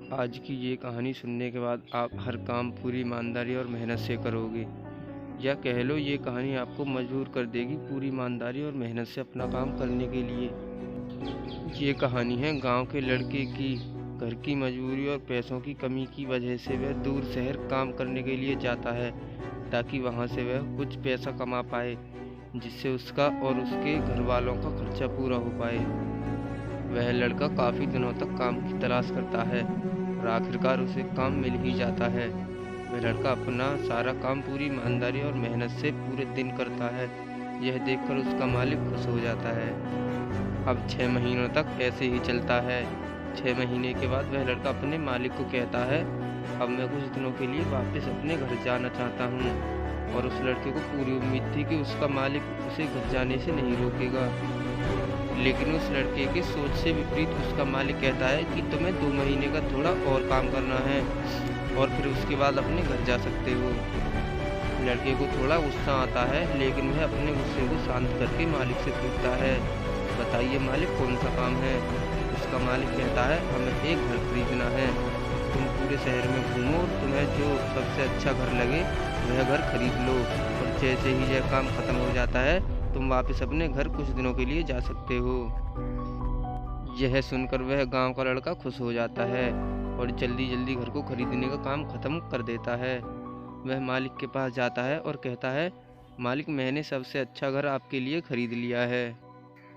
आज की ये कहानी सुनने के बाद आप हर काम पूरी ईमानदारी और मेहनत से करोगे, या कह लो ये कहानी आपको मजबूर कर देगी पूरी ईमानदारी और मेहनत से अपना काम करने के लिए। ये कहानी है गांव के लड़के की। घर की मजबूरी और पैसों की कमी की वजह से वह दूर शहर काम करने के लिए जाता है, ताकि वहां से वह कुछ पैसा कमा पाए, जिससे उसका और उसके घर वालों का खर्चा पूरा हो पाए। वह लड़का काफ़ी दिनों तक काम की तलाश करता है और आखिरकार उसे काम मिल ही जाता है। वह लड़का अपना सारा काम पूरी ईमानदारी और मेहनत से पूरे दिन करता है। यह देखकर उसका मालिक खुश हो जाता है। अब 6 महीनों तक ऐसे ही चलता है। 6 महीने के बाद वह लड़का अपने मालिक को कहता है, अब मैं कुछ दिनों के लिए वापस अपने घर जाना चाहता हूँ। और उस लड़के को पूरी उम्मीद थी कि उसका मालिक उसे घर जाने से नहीं रोकेगा। लेकिन उस लड़के की सोच से विपरीत उसका मालिक कहता है कि तुम्हें 2 महीने का थोड़ा और काम करना है और फिर उसके बाद अपने घर जा सकते हो। लड़के को थोड़ा गुस्सा आता है, लेकिन वह अपने गुस्से को शांत करके मालिक से पूछता है, बताइए मालिक, कौन सा काम है। उसका मालिक कहता है, हमें एक घर खरीदना है। तुम पूरे शहर में घूमो और तुम्हें जो सबसे अच्छा घर लगे वह घर खरीद लो, और जैसे ही यह काम खत्म हो जाता है तुम वापस अपने घर कुछ दिनों के लिए जा सकते हो। यह सुनकर वह गांव का लड़का खुश हो जाता है और जल्दी जल्दी घर को खरीदने का काम खत्म कर देता है। वह मालिक के पास जाता है और कहता है, मालिक, मैंने सबसे अच्छा घर आपके लिए खरीद लिया है।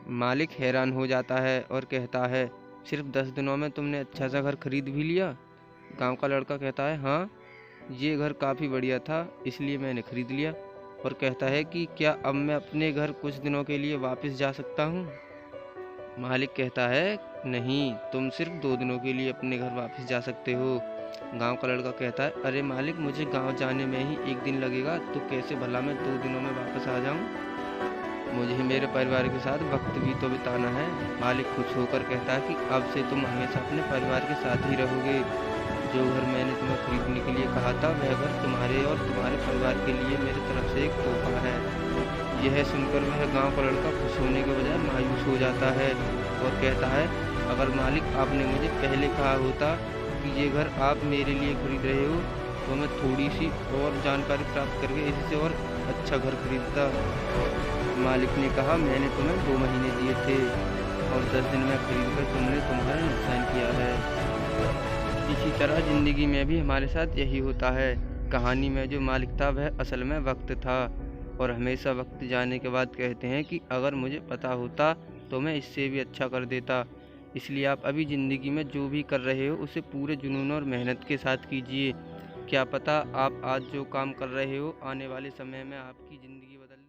मालिक हैरान हो जाता है और कहता है, सिर्फ 10 दिनों में तुमने अच्छा सा घर खरीद भी लिया। गांव का लड़का कहता है, हाँ, ये घर काफ़ी बढ़िया था, इसलिए मैंने खरीद लिया। और कहता है कि क्या अब मैं अपने घर कुछ दिनों के लिए वापस जा सकता हूँ। मालिक कहता है, नहीं, तुम सिर्फ 2 दिनों के लिए अपने घर वापस जा सकते हो। गांव का लड़का कहता है, अरे मालिक, मुझे गांव जाने में ही 1 दिन लगेगा, तो कैसे भला मैं 2 दिनों में वापस आ जाऊं। मुझे मेरे परिवार के साथ वक्त भी तो बिताना है। मालिक खुश होकर कहता है कि अब से तुम हमेशा अपने परिवार के साथ ही रहोगे। जो घर मैंने तुम्हें खरीदने के लिए कहा था वह घर तुम्हारे और तुम्हारे परिवार के लिए मेरी तरफ से एक तोहफा है। यह सुनकर वह गांव का लड़का खुश होने के बजाय मायूस हो जाता है और कहता है, अगर मालिक आपने मुझे पहले कहा होता कि ये घर आप मेरे लिए खरीद रहे हो, तो मैं थोड़ी सी और जानकारी प्राप्त करके इससे और अच्छा घर खरीदता। मालिक ने कहा, मैंने तुम्हें 2 महीने दिए थे और 10 दिन में खरीद कर तुमने तुम्हारा नुकसान किया है। इसी तरह ज़िंदगी में भी हमारे साथ यही होता है। कहानी में जो मालिक था वह असल में वक्त था, और हमेशा वक्त जाने के बाद कहते हैं कि अगर मुझे पता होता तो मैं इससे भी अच्छा कर देता। इसलिए आप अभी ज़िंदगी में जो भी कर रहे हो उसे पूरे जुनून और मेहनत के साथ कीजिए। क्या पता आप आज जो काम कर रहे हो आने वाले समय में आपकी ज़िंदगी बदल